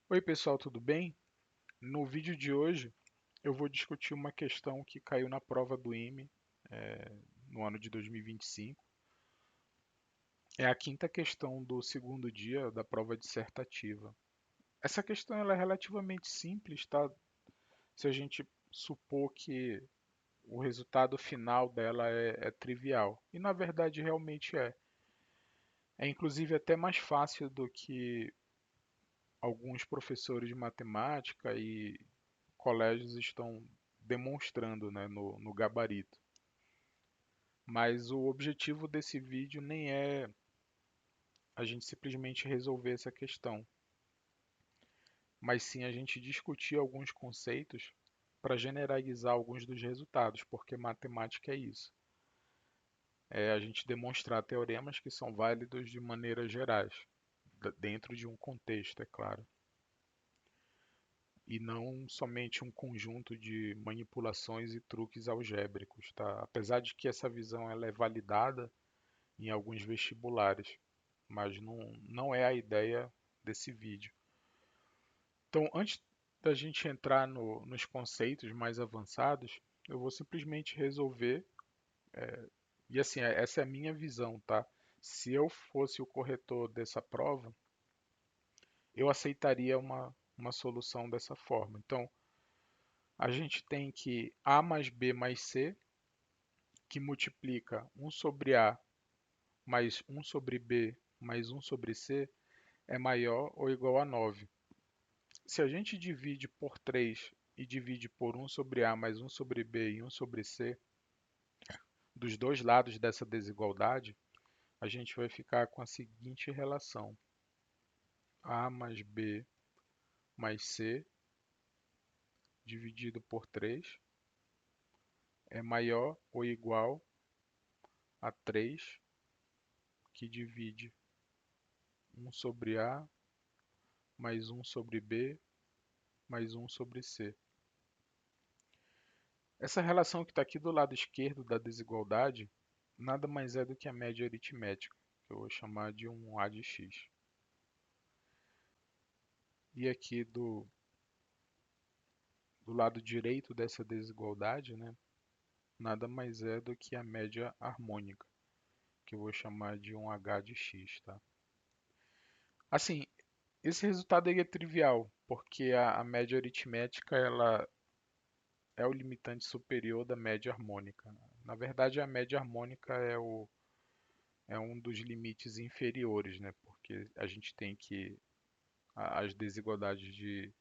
Oi pessoal, tudo bem? No vídeo de hoje eu vou discutir uma questão que caiu na prova do IME no ano de 2025. É a quinta questão do segundo dia da prova dissertativa. Essa questão ela é relativamente simples, tá? Se a gente supor que o resultado final dela é trivial. E na verdade realmente é. É inclusive até mais fácil do que alguns professores de matemática e colégios estão demonstrando, né, no gabarito. Mas o objetivo desse vídeo nem é a gente simplesmente resolver essa questão, mas sim a gente discutir alguns conceitos para generalizar alguns dos resultados, porque matemática é isso. É a gente demonstrar teoremas que são válidos de maneiras gerais, dentro de um contexto, é claro, e não somente um conjunto de manipulações e truques algébricos, tá? Apesar de que essa visão ela é validada em alguns vestibulares, mas não é a ideia desse vídeo. Então, antes da gente entrar nos conceitos mais avançados, eu vou simplesmente resolver, e assim, essa é a minha visão, tá? Se eu fosse o corretor dessa prova, eu aceitaria uma solução dessa forma. Então, a gente tem que A mais B mais C, que multiplica 1 sobre A mais 1 sobre B mais 1 sobre C, é maior ou igual a 9. Se a gente divide por 3 e divide por 1 sobre A mais 1 sobre B e 1 sobre C, dos dois lados dessa desigualdade, a gente vai ficar com a seguinte relação: A mais B mais C dividido por 3 é maior ou igual a 3 que divide 1 sobre A mais 1 sobre B mais 1 sobre C. Essa relação que está aqui do lado esquerdo da desigualdade nada mais é do que a média aritmética, que eu vou chamar de um A de x. E aqui do lado direito dessa desigualdade, né, nada mais é do que a média harmônica, que eu vou chamar de um H de x. Tá? Assim, esse resultado aí é trivial, porque a média aritmética ela é o limitante superior da média harmônica. Na verdade, a média harmônica é um dos limites inferiores, né? Porque a gente tem que as desigualdades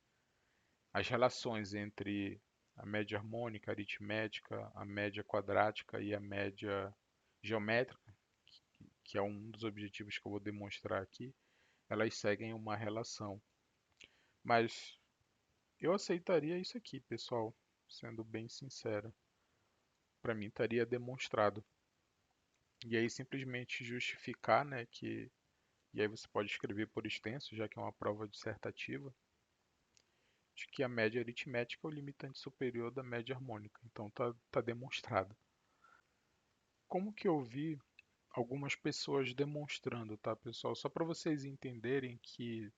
as relações entre a média harmônica, aritmética, a média quadrática e a média geométrica, que é um dos objetivos que eu vou demonstrar aqui, elas seguem uma relação. Mas eu aceitaria isso aqui, pessoal, sendo bem sincero. Para mim estaria demonstrado. E aí simplesmente justificar, né, que e aí você pode escrever por extenso, já que é uma prova dissertativa, de que a média aritmética é o limitante superior da média harmônica. Então tá demonstrado. Como que eu vi algumas pessoas demonstrando, tá, pessoal? Só para vocês entenderem que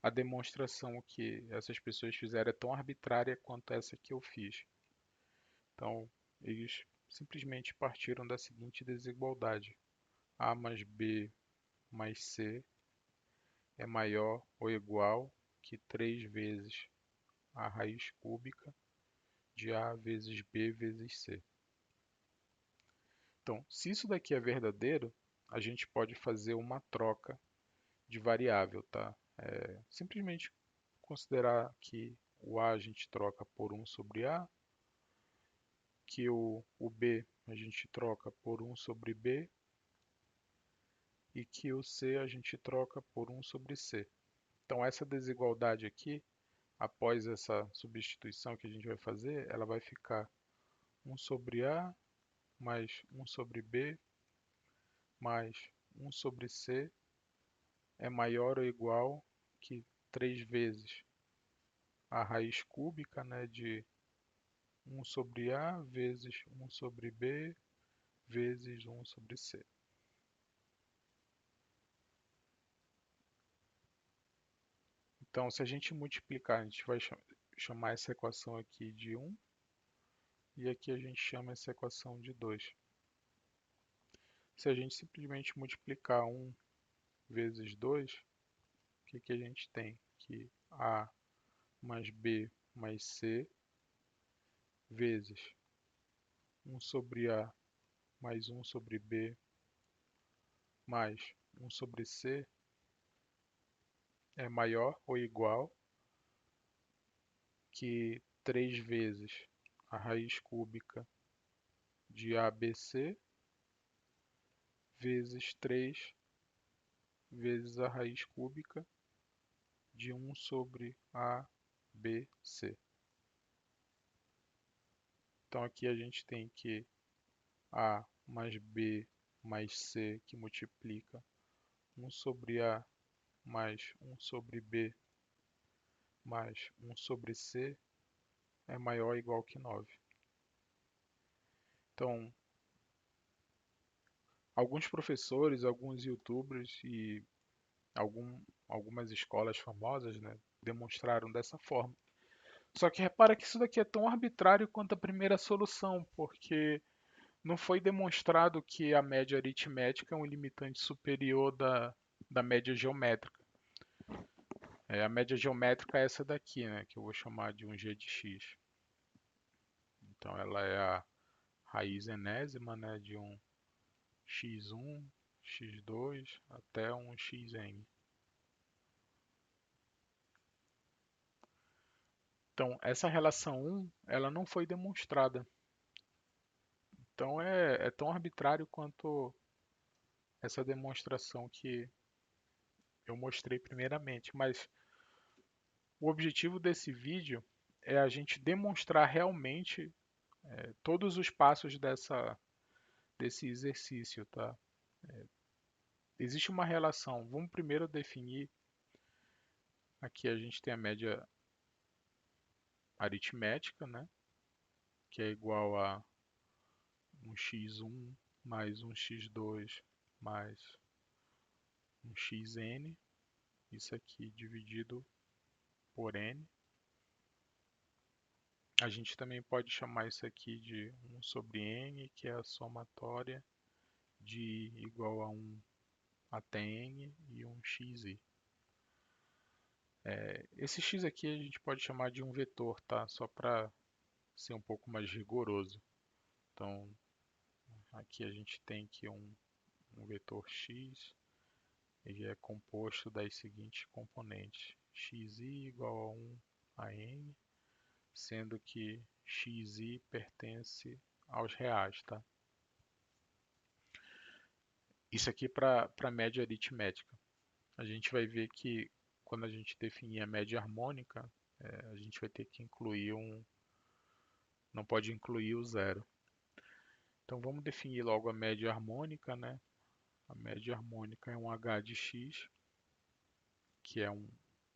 a demonstração que essas pessoas fizeram é tão arbitrária quanto essa que eu fiz. Então, eles simplesmente partiram da seguinte desigualdade: A mais B mais C é maior ou igual que 3 vezes a raiz cúbica de A vezes B vezes C. Então, se isso daqui é verdadeiro, a gente pode fazer uma troca de variável, tá? Simplesmente considerar que o A a gente troca por 1 sobre A, que o B a gente troca por 1 sobre B e que o C a gente troca por 1 sobre C. Então essa desigualdade aqui, após essa substituição que a gente vai fazer, ela vai ficar 1 sobre A mais 1 sobre B mais 1 sobre C é maior ou igual que 3 vezes a raiz cúbica, né, de 1 sobre A vezes 1 sobre B vezes 1 sobre C. Então, se a gente multiplicar, a gente vai chamar essa equação aqui de 1 e aqui a gente chama essa equação de 2. Se a gente simplesmente multiplicar 1 vezes 2, o que que a gente tem? Que A mais B mais C vezes 1 sobre A mais 1 sobre B mais 1 sobre C é maior ou igual que 3 vezes a raiz cúbica de ABC vezes 3 vezes a raiz cúbica de 1 sobre ABC. Então aqui a gente tem que A mais B mais C que multiplica 1 sobre A mais 1 sobre B mais 1 sobre C é maior ou igual que 9. Então, alguns professores, alguns youtubers e algumas escolas famosas, né, demonstraram dessa forma. Só que repara que isso daqui é tão arbitrário quanto a primeira solução, porque não foi demonstrado que a média aritmética é um limitante superior da média geométrica. A média geométrica é essa daqui, né, que eu vou chamar de um g de x. Então ela é a raiz enésima, né, de um x1, x2 até um xn. Então essa relação 1 ela não foi demonstrada. Então é tão arbitrário quanto essa demonstração que eu mostrei primeiramente. Mas o objetivo desse vídeo é a gente demonstrar realmente todos os passos desse exercício, tá? Existe uma relação. Vamos primeiro definir. Aqui a gente tem a média aritmética, né? Que é igual a um x1 mais um x2 mais um xn. Isso aqui dividido por n. A gente também pode chamar isso aqui de 1 sobre n, que é a somatória de i igual a 1 até n e um xi. Esse x aqui a gente pode chamar de um vetor, tá? Só para ser um pouco mais rigoroso. Então, aqui a gente tem que um vetor x, ele é composto das seguintes componentes: xi igual a 1 a n, sendo que xi pertence aos reais, tá? Isso aqui para a média aritmética. A gente vai ver que quando a gente definir a média harmônica, a gente vai ter que incluir não pode incluir o zero. Então vamos definir logo a média harmônica, né? A média harmônica é um h de x, que é um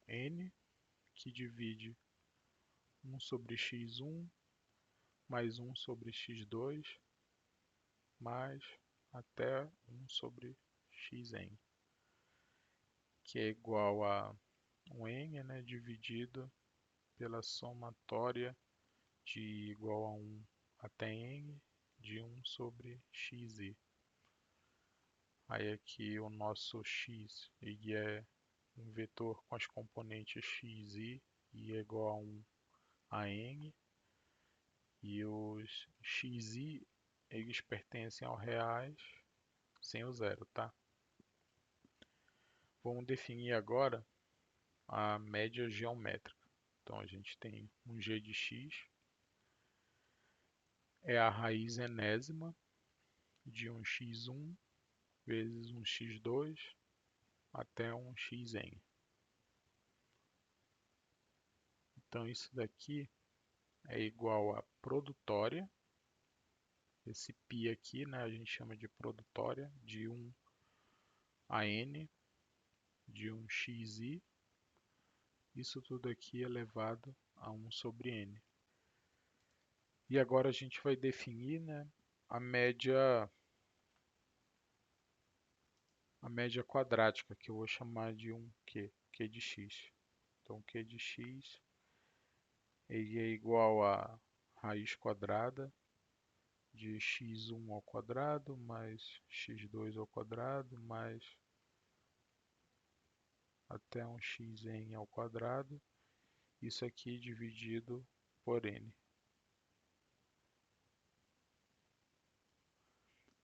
n, que divide 1 sobre x1 mais 1 sobre x2 mais até 1 sobre xn, que é igual a um n, né, dividido pela somatória de igual a 1 até n de 1 sobre xi. Aí aqui o nosso x ele é um vetor com as componentes xi e é igual a 1 a n, e os xi eles pertencem aos reais sem o zero, tá? Vamos definir agora a média geométrica. Então a gente tem um g de x, é a raiz enésima de um x1 vezes um x2 até um xn. Então isso daqui é igual a produtória, esse π aqui, né, a gente chama de produtória, de 1 a n de um xi, isso tudo aqui elevado a 1 sobre n. E agora a gente vai definir, né, a média quadrática, que eu vou chamar de um q de x. Então, Q de x ele é igual a raiz quadrada de x1 ao quadrado mais x2 ao quadrado mais até um xn ao quadrado, isso aqui dividido por n.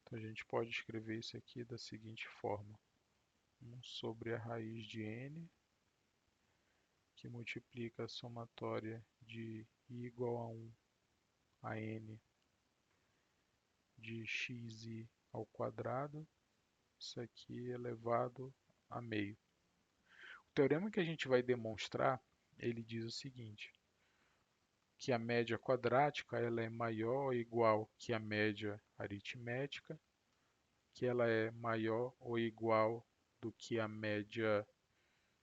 Então a gente pode escrever isso aqui da seguinte forma: 1 sobre a raiz de n, que multiplica a somatória de i igual a 1 a n de xi ao quadrado, isso aqui elevado a meio. O teorema que a gente vai demonstrar, ele diz o seguinte, que a média quadrática ela é maior ou igual que a média aritmética, que ela é maior ou igual do que a média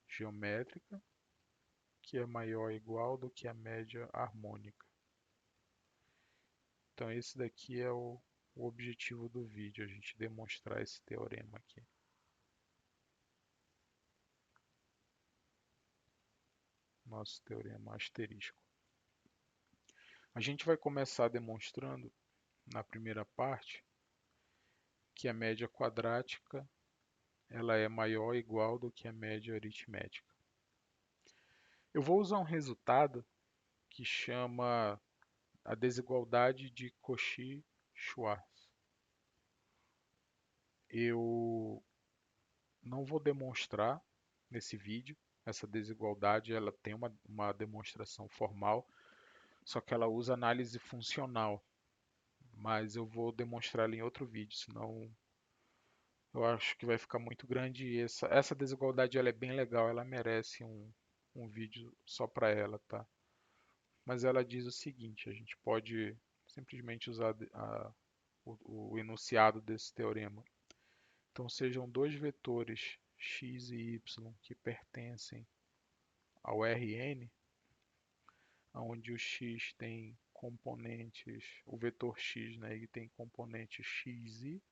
geométrica, que é maior ou igual do que a média harmônica. Então esse daqui é o objetivo do vídeo, a gente demonstrar esse teorema aqui. Nosso teorema asterístico. A gente vai começar demonstrando, na primeira parte, que a média quadrática ela é maior ou igual do que a média aritmética. Eu vou usar um resultado que chama a desigualdade de Cauchy-Schwarz. Eu não vou demonstrar nesse vídeo essa desigualdade, ela tem uma demonstração formal, só que ela usa análise funcional, mas eu vou demonstrar ela em outro vídeo, senão eu acho que vai ficar muito grande. E essa desigualdade ela é bem legal, ela merece um vídeo só para ela, tá? Mas ela diz o seguinte, a gente pode simplesmente usar o enunciado desse teorema. Então sejam dois vetores x e y que pertencem ao Rn, onde o x tem componentes, o vetor x, né, ele tem componentes xi,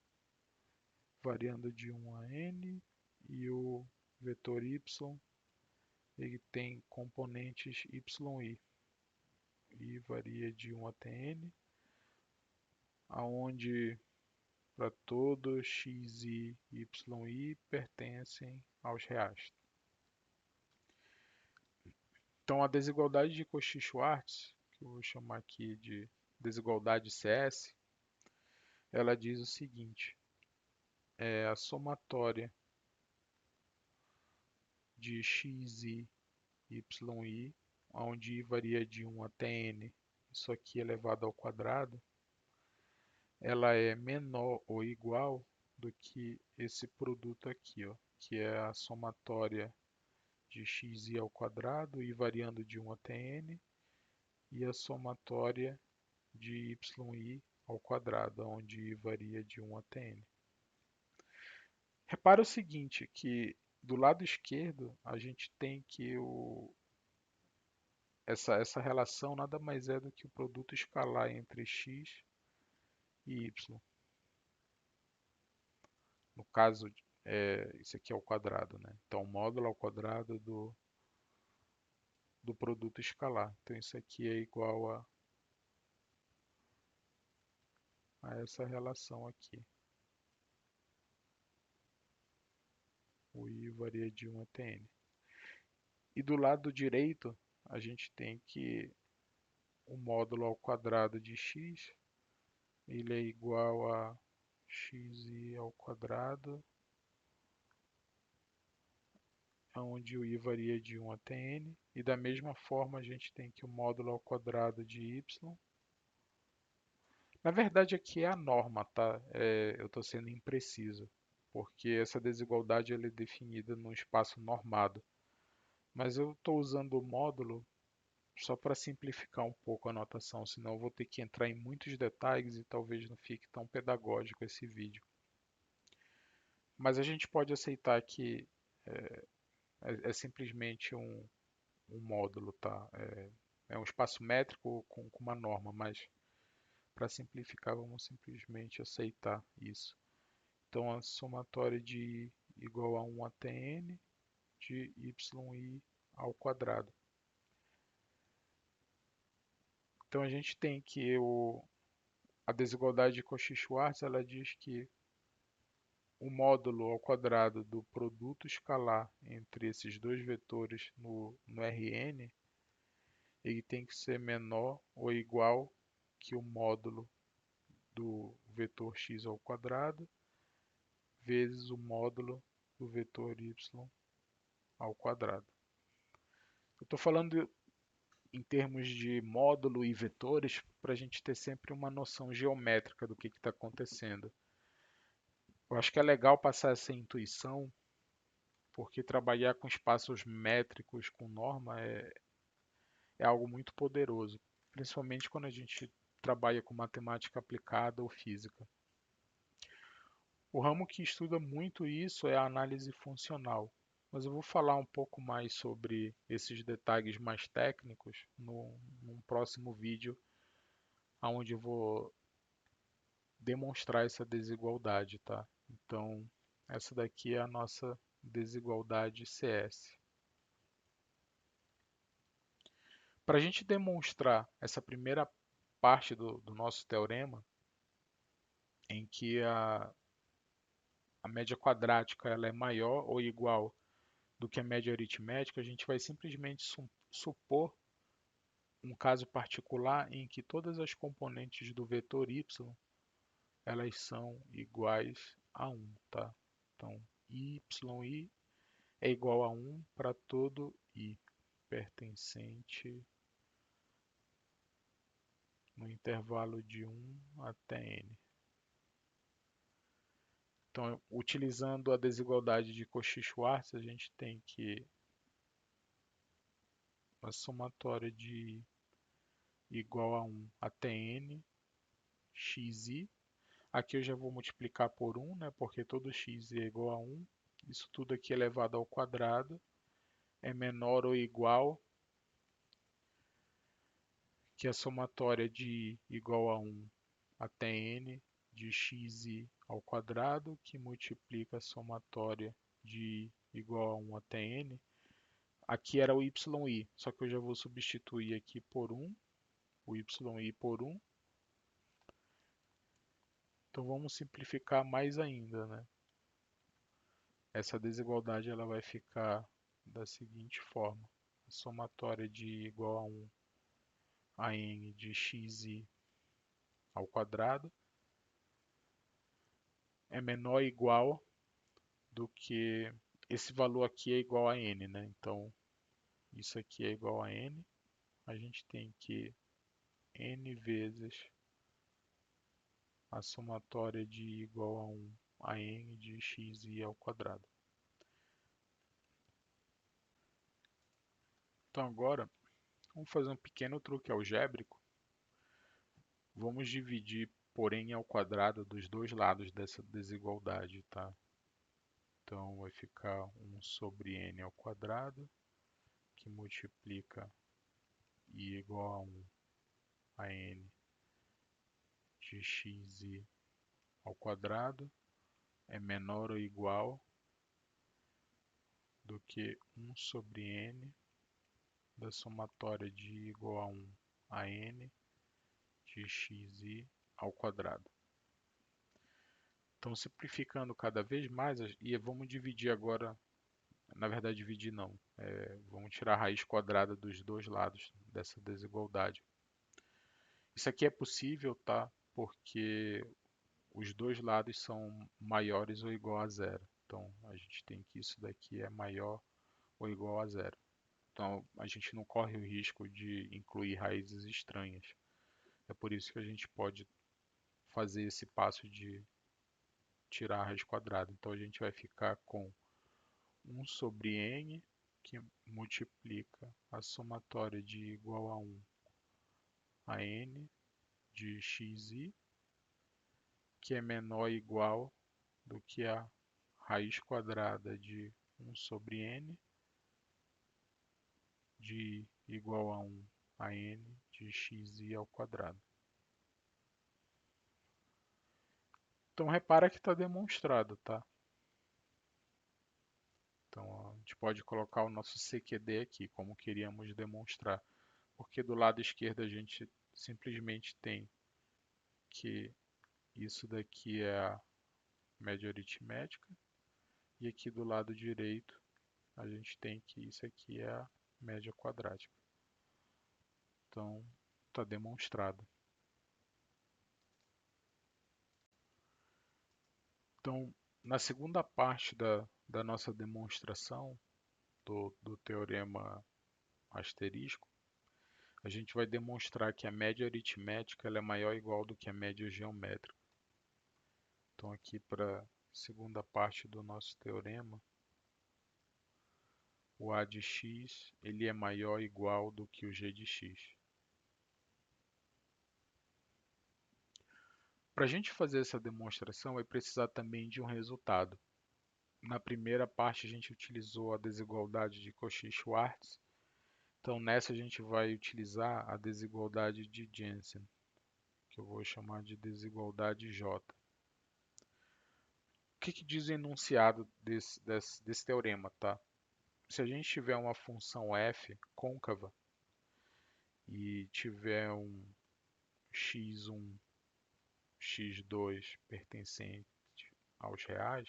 variando de 1 a n, e o vetor y, ele tem componentes yi, e varia de 1 até n, aonde para todos x e yi pertencem aos reais. Então a desigualdade de Cauchy-Schwarz, que eu vou chamar aqui de desigualdade CS, ela diz o seguinte, é a somatória de x e yi, onde i varia de 1 até n, isso aqui elevado ao quadrado, ela é menor ou igual do que esse produto aqui, ó, que é a somatória de xi ao quadrado, i variando de 1 até n, e a somatória de yi ao quadrado, onde i varia de 1 até n. Repara o seguinte, que do lado esquerdo a gente tem que essa relação nada mais é do que o produto escalar entre x e y. No caso, isso aqui é o quadrado, né? Então, o módulo ao quadrado do produto escalar. Então, isso aqui é igual a essa relação aqui. O i varia de 1 até n. E do lado direito, a gente tem que o módulo ao quadrado de x, ele é igual a xi ao quadrado, onde o i varia de 1 até n. E da mesma forma, a gente tem que o módulo ao quadrado de y. Na verdade, aqui é a norma, tá? Eu estou sendo impreciso, porque essa desigualdade ela é definida num espaço normado. Mas eu estou usando o módulo só para simplificar um pouco a notação, senão eu vou ter que entrar em muitos detalhes e talvez não fique tão pedagógico esse vídeo. Mas a gente pode aceitar que é simplesmente um módulo, tá? É um espaço métrico com uma norma, mas para simplificar vamos simplesmente aceitar isso. Então a somatória de i igual a 1 até n de yi ao quadrado. Então a gente tem que a desigualdade de Cauchy-Schwarz, ela diz que o módulo ao quadrado do produto escalar entre esses dois vetores no Rn, ele tem que ser menor ou igual que o módulo do vetor x ao quadrado vezes o módulo do vetor y ao quadrado. Eu estou falando em termos de módulo e vetores para a gente ter sempre uma noção geométrica do que está acontecendo. Eu acho que é legal passar essa intuição, porque trabalhar com espaços métricos, com norma, é algo muito poderoso, principalmente quando a gente trabalha com matemática aplicada ou física. O ramo que estuda muito isso é a análise funcional, mas eu vou falar um pouco mais sobre esses detalhes mais técnicos num próximo vídeo, onde eu vou demonstrar essa desigualdade, tá? Então, essa daqui é a nossa desigualdade CS. Para a gente demonstrar essa primeira parte do nosso teorema, em que a média quadrática ela é maior ou igual do que a média aritmética, a gente vai simplesmente supor um caso particular em que todas as componentes do vetor y elas são iguais a 1, tá? Então, yi é igual a 1 para todo i pertencente no intervalo de 1 até n. Então, utilizando a desigualdade de Cauchy-Schwarz, a gente tem que a somatória de igual a 1 até n, xi. Aqui eu já vou multiplicar por 1, né, porque todo x é igual a 1. Isso tudo aqui elevado ao quadrado é menor ou igual que a somatória de igual a 1 até n de xi ao quadrado, que multiplica a somatória de igual a 1 até n. Aqui era o yi, só que eu já vou substituir aqui por 1, o yi por 1. Então vamos simplificar mais ainda, né? Essa desigualdade ela vai ficar da seguinte forma: a somatória de igual a 1 a n de xi ao quadrado é menor ou igual do que esse valor aqui é igual a n, né? Então isso aqui é igual a n. A gente tem que n vezes a somatória de igual a 1 a n de xi ao quadrado. Então agora vamos fazer um pequeno truque algébrico. Vamos dividir por n ao quadrado dos dois lados dessa desigualdade, tá? Então vai ficar 1 sobre n ao quadrado, que multiplica i igual a 1 a n de xi ao quadrado é menor ou igual do que 1 sobre n da somatória de igual a 1 a n de xi ao quadrado. Então, simplificando cada vez mais, e vamos dividir agora, na verdade dividir não, vamos tirar a raiz quadrada dos dois lados dessa desigualdade. Isso aqui é possível, tá? Porque os dois lados são maiores ou igual a zero. Então, a gente tem que isso daqui é maior ou igual a zero. Então, a gente não corre o risco de incluir raízes estranhas. É por isso que a gente pode fazer esse passo de tirar a raiz quadrada. Então, a gente vai ficar com 1 sobre n, que multiplica a somatória de igual a 1 a n de xi, que é menor ou igual do que a raiz quadrada de 1 sobre n de igual a 1 a n de xi ao quadrado. Então repara que está demonstrado, tá? Então, a gente pode colocar o nosso CQD aqui, como queríamos demonstrar. Porque do lado esquerdo a gente simplesmente tem que isso daqui é a média aritmética, e aqui do lado direito a gente tem que isso aqui é a média quadrática. Então, está demonstrado. Então, na segunda parte da nossa demonstração do teorema asterisco, a gente vai demonstrar que a média aritmética ela é maior ou igual do que a média geométrica. Então, aqui para a segunda parte do nosso teorema, o A de x ele é maior ou igual do que o G de x. Para a gente fazer essa demonstração, vai precisar também de um resultado. Na primeira parte, a gente utilizou a desigualdade de Cauchy-Schwarz. Então, nessa, a gente vai utilizar a desigualdade de Jensen, que eu vou chamar de desigualdade J. O que diz o enunciado desse teorema, tá? Se a gente tiver uma função f côncava e tiver um x1, x2 pertencente aos reais,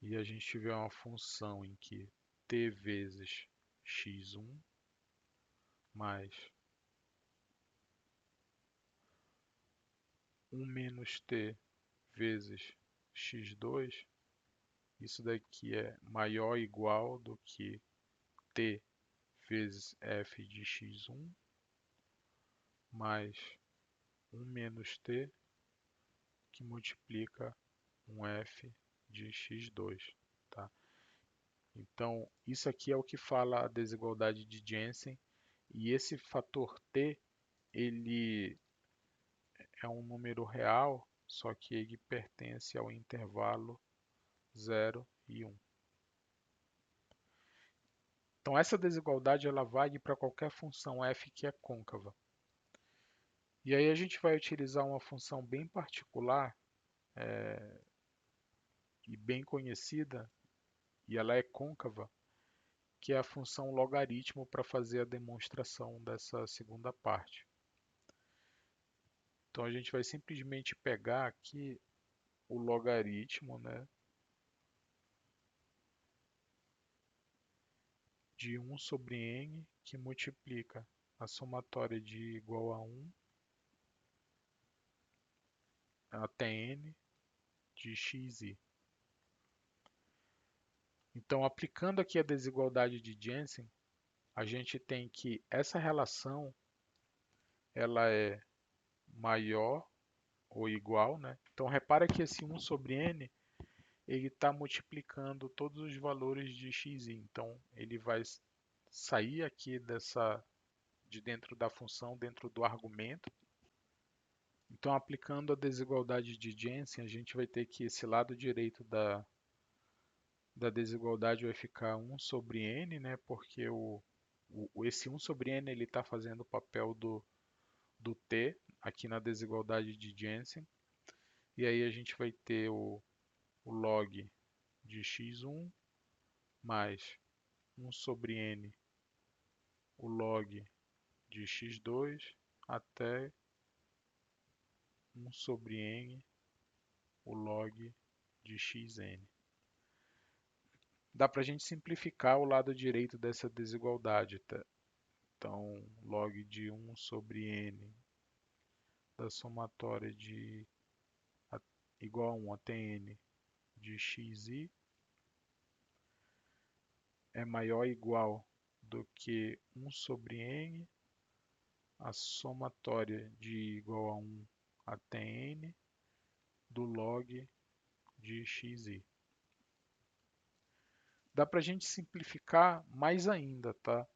e a gente tiver uma função em que t vezes x1 mais 1 menos t vezes x2, isso daqui é maior ou igual do que t vezes f de x1 mais 1 menos t que multiplica um f de x2, tá? Então, isso aqui é o que fala a desigualdade de Jensen, e esse fator t, ele é um número real, só que ele pertence ao intervalo 0 e 1. Então, essa desigualdade ela vale para qualquer função f que é côncava. E aí a gente vai utilizar uma função bem particular e bem conhecida, e ela é côncava, que é a função logaritmo para fazer a demonstração dessa segunda parte. Então a gente vai simplesmente pegar aqui o logaritmo, né, de 1 sobre n, que multiplica a somatória de igual a 1 até n de xi. Então, aplicando aqui a desigualdade de Jensen, a gente tem que essa relação ela é maior ou igual, né? Então, repara que esse 1 sobre n ele está multiplicando todos os valores de xi. Então, ele vai sair aqui de dentro da função, dentro do argumento. Então, aplicando a desigualdade de Jensen, a gente vai ter que esse lado direito da desigualdade vai ficar 1 sobre n, né? Porque esse 1 sobre n ele está fazendo o papel do t aqui na desigualdade de Jensen. E aí a gente vai ter o log de x1 mais 1 sobre n, o log de x2 até 1 sobre n, o log de xn. Dá para a gente simplificar o lado direito dessa desigualdade, tá? Então, log de 1 sobre n da somatória de igual a 1 até n de xi é maior ou igual do que 1 sobre n, a somatória de igual a 1 até n do log de xi. Dá para a gente simplificar mais ainda, tá?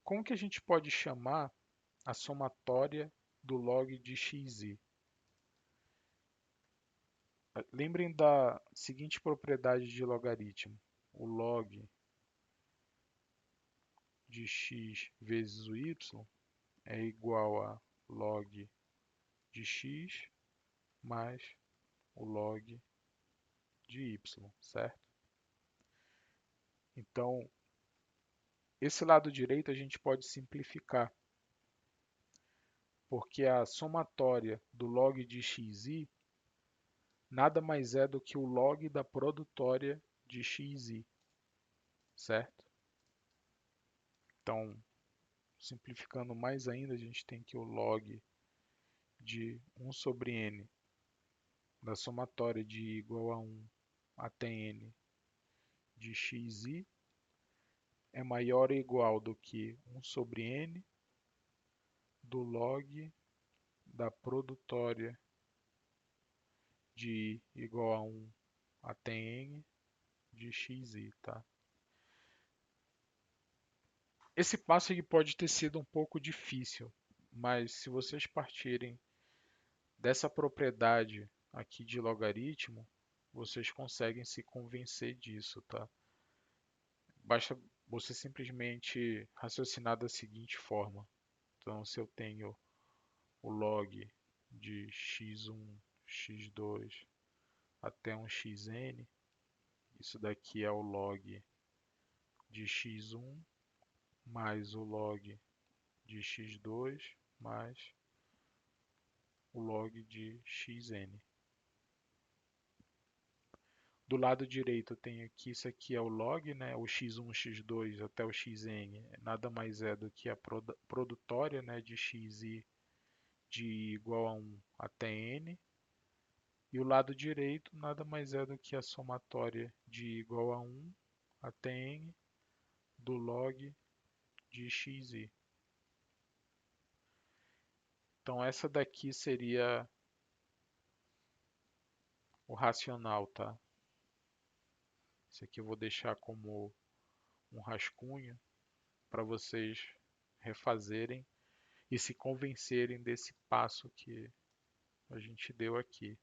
Como que a gente pode chamar a somatória do log de xi? Lembrem da seguinte propriedade de logaritmo. O log de x vezes o y é igual a log de x mais o log de y, certo? Então, esse lado direito a gente pode simplificar, porque a somatória do log de xi nada mais é do que o log da produtória de xi, certo? Então, simplificando mais ainda, a gente tem que o log de 1 sobre n da somatória de igual a 1 até n de xi é maior ou igual do que 1 sobre n do log da produtória de i igual a 1 até n de xi, tá? Esse passo aqui pode ter sido um pouco difícil, mas se vocês partirem dessa propriedade aqui de logaritmo, vocês conseguem se convencer disso, tá? Basta você simplesmente raciocinar da seguinte forma. Então, se eu tenho o log de x1, x2 até um xn, isso daqui é o log de x1 mais o log de x2 mais o log de xn. Do lado direito eu tenho aqui, isso aqui é o log, né? O x1, x2 até o xn nada mais é do que a produtória, né, de xi de igual a 1 até n. E o lado direito nada mais é do que a somatória de igual a 1 até n do log de xi. Então essa daqui seria o racional, tá? Isso aqui eu vou deixar como um rascunho para vocês refazerem e se convencerem desse passo que a gente deu aqui.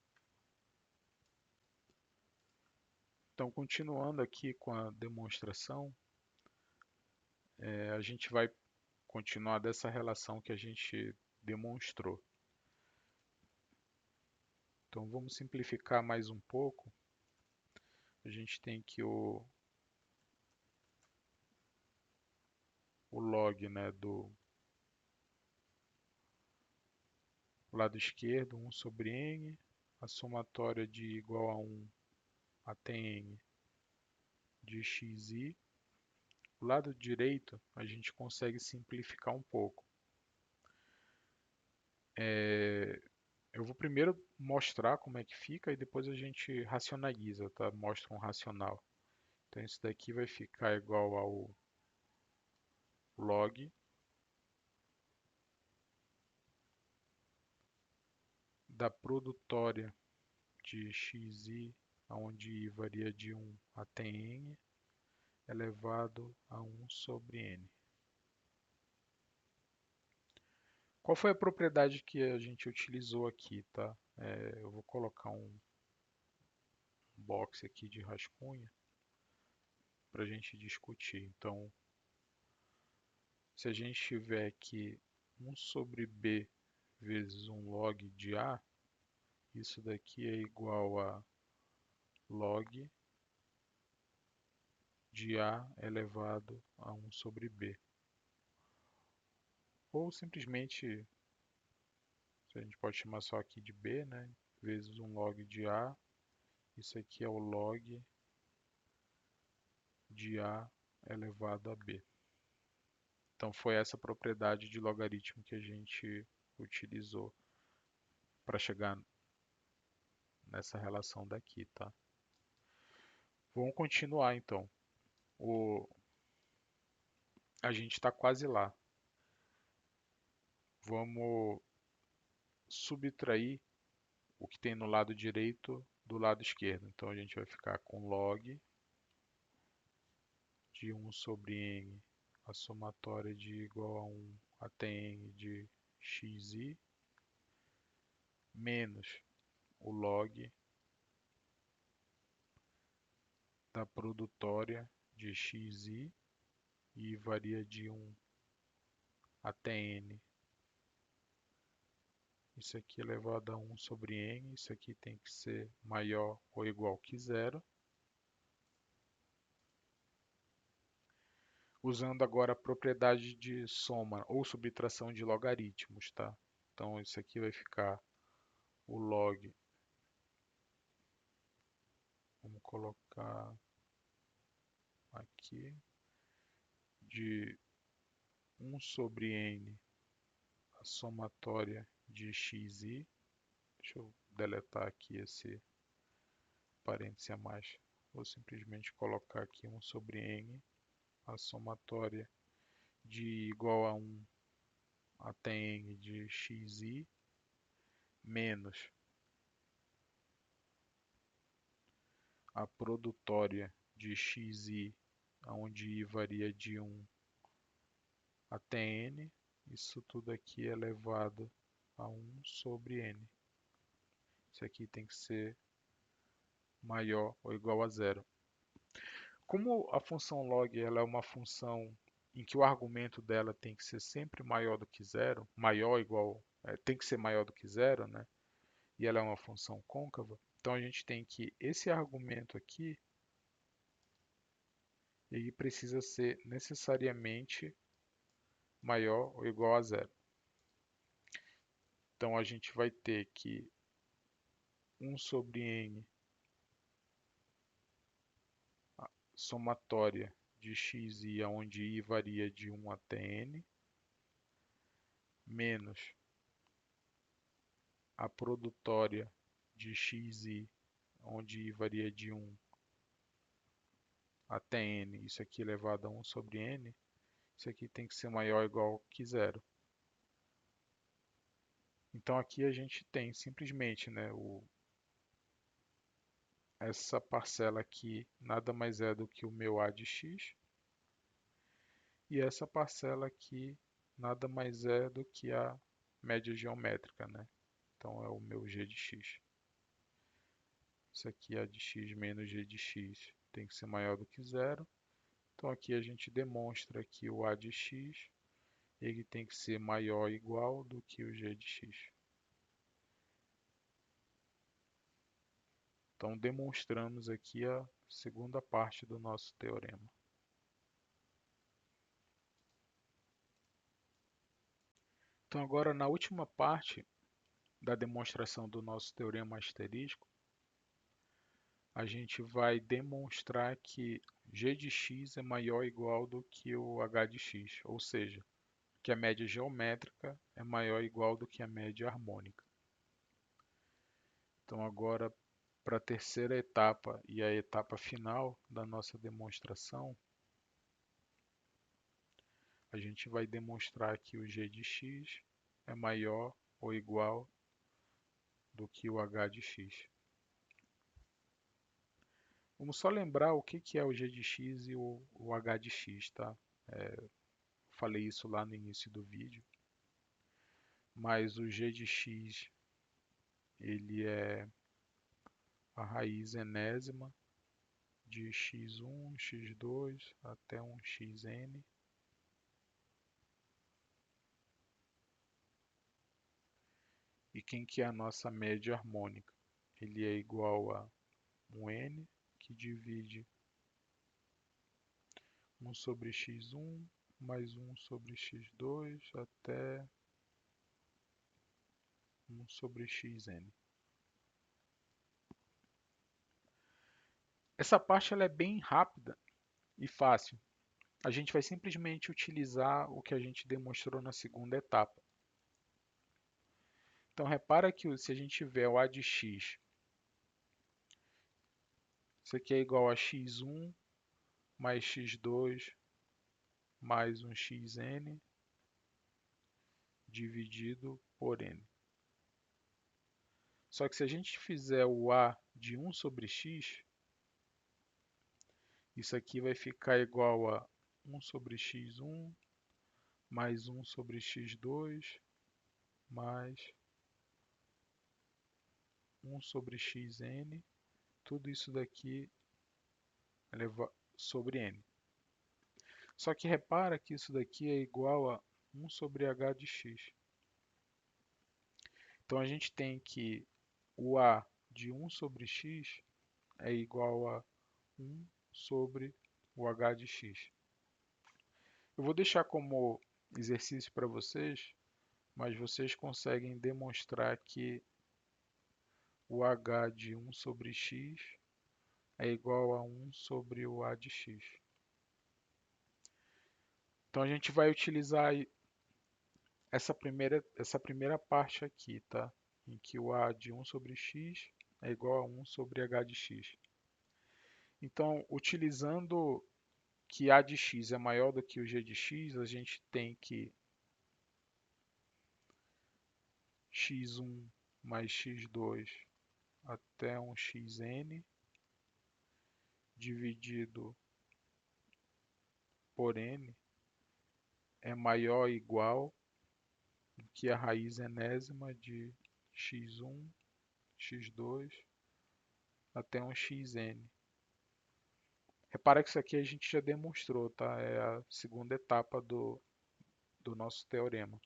Então, continuando aqui com a demonstração, a gente vai continuar dessa relação que a gente demonstrou. Então, vamos simplificar mais um pouco. A gente tem que o log, né, do lado esquerdo, 1 sobre n, a somatória de igual a 1 até n de xi. O lado direito a gente consegue simplificar um pouco. Eu vou primeiro mostrar como é que fica e depois a gente racionaliza, tá? Mostra um racional. Então isso daqui vai ficar igual ao log da produtória de xi, onde i varia de 1 até n, elevado a 1 sobre n. Qual foi a propriedade que a gente utilizou aqui, tá? Eu vou colocar um box aqui de rascunho para a gente discutir. Então, se a gente tiver aqui 1 sobre b vezes um log de a, isso daqui é igual a log de a elevado a 1 sobre b. Ou simplesmente, a gente pode chamar só aqui de b, né? Vezes um log de a. Isso aqui é o log de a elevado a b. Então foi essa propriedade de logaritmo que a gente utilizou para chegar nessa relação daqui, tá? Vamos continuar então. A gente está quase lá. Vamos subtrair o que tem no lado direito do lado esquerdo. Então a gente vai ficar com log de 1 sobre n, a somatória de igual a 1 até n de xi, menos o log da produtória de xi e varia de 1 até n Isso aqui elevado a 1 sobre n. Isso aqui tem que ser maior ou igual que zero. Usando agora a propriedade de soma ou subtração de logaritmos, tá? Então isso aqui vai ficar o log, vamos colocar aqui, de 1 sobre n, a somatória de xi. Deixa eu deletar aqui esse parêntese a mais. Vou simplesmente colocar aqui 1 sobre n, a somatória de igual a 1 até n de xi, menos a produtória de xi, onde i varia de 1 até n. Isso tudo aqui é elevado a 1 sobre n. Isso aqui tem que ser maior ou igual a zero. Como a função log ela é uma função em que o argumento dela tem que ser sempre maior do que zero, maior ou igual, tem que ser maior do que zero, né? E ela é uma função côncava, então a gente tem que esse argumento aqui ele precisa ser necessariamente maior ou igual a zero. Então a gente vai ter que 1 sobre n somatória de xi, onde i varia de 1 até n, menos a produtória de xi, onde i varia de 1 até n, isso aqui elevado a 1 sobre n, isso aqui tem que ser maior ou igual que zero. Então aqui a gente tem simplesmente, né, essa parcela aqui nada mais é do que o meu a de x, e essa parcela aqui nada mais é do que a média geométrica, né? Então é o meu g de x. Isso aqui é a de x menos g de x tem que ser maior do que zero. Então aqui a gente demonstra que o a de x ele tem que ser maior ou igual do que o g de x. Então demonstramos aqui a segunda parte do nosso teorema. Então agora na última parte da demonstração do nosso teorema asterístico, a gente vai demonstrar que g de x é maior ou igual do que o h de x, ou seja, que a média geométrica é maior ou igual do que a média harmônica. Então agora, para a terceira etapa e a etapa final da nossa demonstração, a gente vai demonstrar que o g de x é maior ou igual do que o h de x. Vamos só lembrar o que é o g de x e o h de x, tá? Falei isso lá no início do vídeo, mas o g de x ele é a raiz enésima de x1, x2 até um xn. E quem que é a nossa média harmônica? Ele é igual a um n que divide 1 sobre x1 mais 1 sobre x2 até 1 sobre xn. Essa parte ela é bem rápida e fácil. A gente vai simplesmente utilizar o que a gente demonstrou na segunda etapa. Então repara que se a gente tiver o a de x, isso aqui é igual a x1 mais x2 mais um xn dividido por n. Só que se a gente fizer o a de 1 sobre x, isso aqui vai ficar igual a 1 sobre x1 mais 1 sobre x2 mais 1 sobre xn, tudo isso daqui sobre n. Só que repara que isso daqui é igual a 1 sobre h de x. Então a gente tem que o A de 1 sobre x é igual a 1 sobre o h de x. Eu vou deixar como exercício para vocês, mas vocês conseguem demonstrar que o h de 1 sobre x é igual a 1 sobre o a de x. Então a gente vai utilizar essa primeira parte aqui, tá? Em que o a de 1 sobre x é igual a 1 sobre h de x. Então, utilizando que a de x é maior do que o g de x, a gente tem que x1 mais x2 até um xn dividido por n é maior ou igual que a raiz enésima de x1, x2 até um xn. Repara que isso aqui a gente já demonstrou, tá? É a segunda etapa do nosso teorema,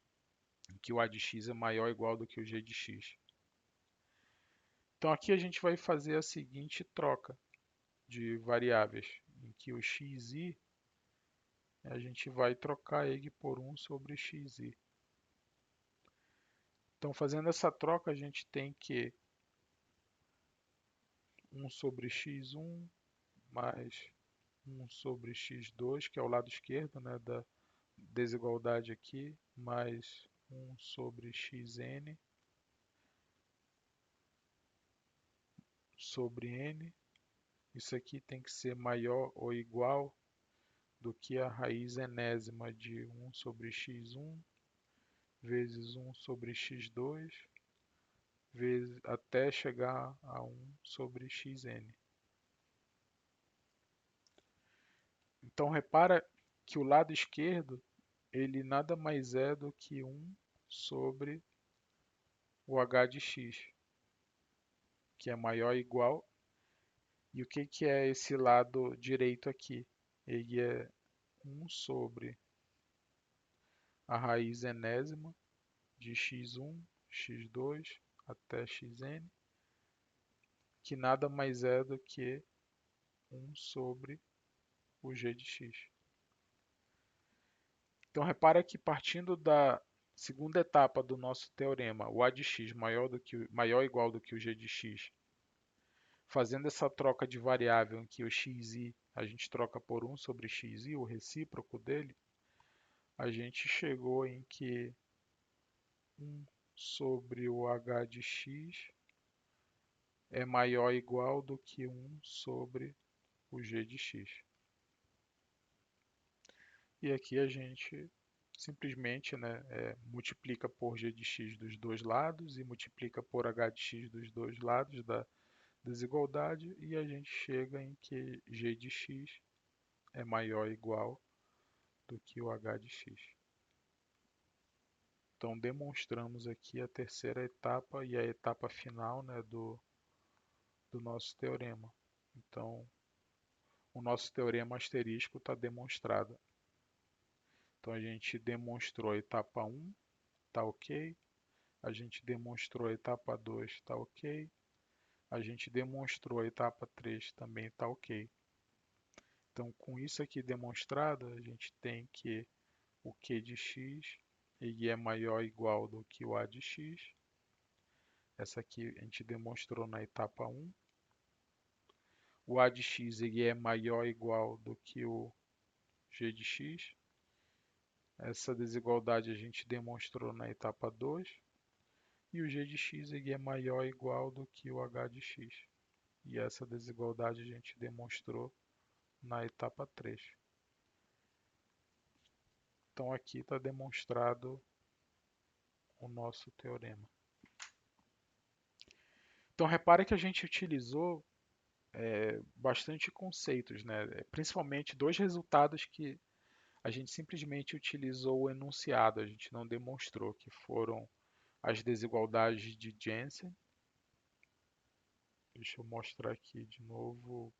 em que o a de x é maior ou igual do que o g de x. Então aqui a gente vai fazer a seguinte troca de variáveis, em que o xi a gente vai trocar ele por 1 sobre xi. Então fazendo essa troca a gente tem que 1 sobre x1 mais 1 sobre x2, que é o lado esquerdo, né, da desigualdade aqui, mais 1 sobre xn sobre n. Isso aqui tem que ser maior ou igual do que a raiz enésima de 1 sobre x1 vezes 1 sobre x2 vezes, até chegar a 1 sobre xn. Então repara que o lado esquerdo ele nada mais é do que 1 sobre o h de x, que é maior ou igual. E o que é esse lado direito aqui? Ele é 1 sobre a raiz enésima de x1, x2 até xn, que nada mais é do que 1 sobre o g de x. Então repara que partindo da segunda etapa do nosso teorema, o a de x maior ou igual do que o g de x, fazendo essa troca de variável em que o xi a gente troca por 1 sobre xi, o recíproco dele, a gente chegou em que 1 sobre o h de x é maior ou igual do que 1 sobre o g de x. E aqui a gente simplesmente, né, multiplica por g de x dos dois lados e multiplica por h de x dos dois lados da desigualdade e a gente chega em que g de x é maior ou igual do que o h de x. Então demonstramos aqui a terceira etapa e a etapa final, né, do nosso teorema. Então o nosso teorema asterístico está demonstrado. Então a gente demonstrou a etapa 1, está ok. A gente demonstrou a etapa 2, está ok. A gente demonstrou a etapa 3, também está ok. Então com isso aqui demonstrado, a gente tem que o q de x ele é maior ou igual do que o a de x. Essa aqui a gente demonstrou na etapa 1. O a de x ele é maior ou igual do que o g de x. Essa desigualdade a gente demonstrou na etapa 2. E o g de x ele é maior ou igual do que o h de x. E essa desigualdade a gente demonstrou na etapa 3. Então aqui está demonstrado o nosso teorema. Então repare que a gente utilizou bastante conceitos, né? Principalmente dois resultados que a gente simplesmente utilizou o enunciado, a gente não demonstrou, que foram as desigualdades de Jensen. Deixa eu mostrar aqui de novo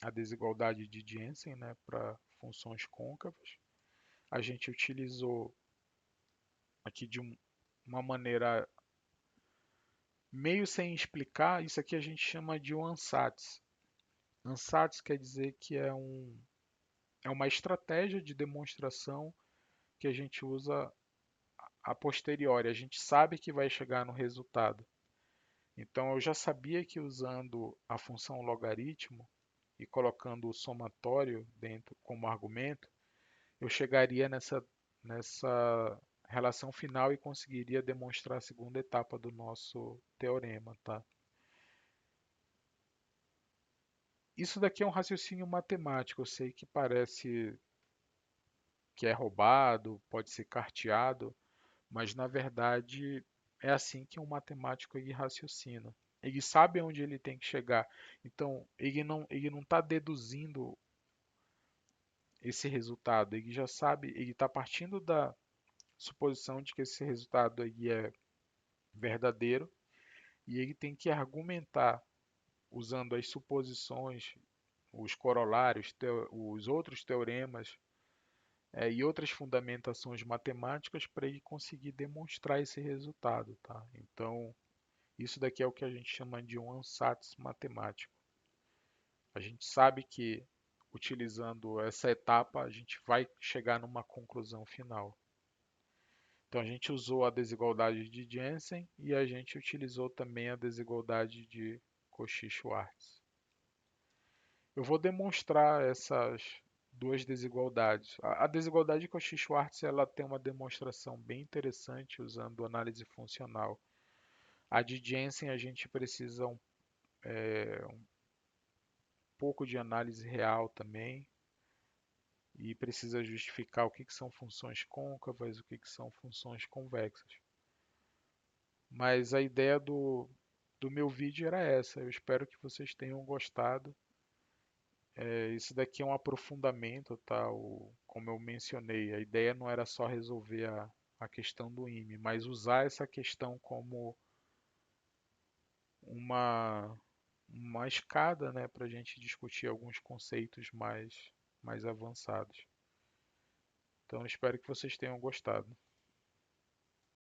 a desigualdade de Jensen, né, para funções côncavas. A gente utilizou aqui de uma maneira meio sem explicar, isso aqui a gente chama de um ansatz. Ansatz quer dizer que é uma estratégia de demonstração que a gente usa a posteriori. A gente sabe que vai chegar no resultado. Então eu já sabia que usando a função logaritmo e colocando o somatório dentro como argumento, eu chegaria nessa relação final e conseguiria demonstrar a segunda etapa do nosso teorema, tá? Isso daqui é um raciocínio matemático. Eu sei que parece que é roubado, pode ser carteado, mas na verdade é assim que um matemático ele raciocina. Ele sabe onde ele tem que chegar. Então ele não está deduzindo esse resultado. Ele já sabe, ele está partindo da suposição de que esse resultado aí é verdadeiro e ele tem que argumentar usando as suposições, os corolários, os outros teoremas e outras fundamentações matemáticas para ele conseguir demonstrar esse resultado, tá? Então, isso daqui é o que a gente chama de um ansatz matemático. A gente sabe que utilizando essa etapa a gente vai chegar numa conclusão final. Então a gente usou a desigualdade de Jensen e a gente utilizou também a desigualdade de Cauchy-Schwarz. Eu vou demonstrar essas duas desigualdades. A desigualdade de Cauchy-Schwarz ela tem uma demonstração bem interessante usando análise funcional. A de Jensen a gente precisa um pouco de análise real também e precisa justificar o que são funções côncavas, o que são funções convexas. Mas a ideia do meu vídeo era essa. Eu espero que vocês tenham gostado. Isso daqui é um aprofundamento, tá? Como eu mencionei, a ideia não era só resolver a questão do IME, mas usar essa questão como uma, uma escada, né, para a gente discutir alguns conceitos mais avançados. Então, espero que vocês tenham gostado.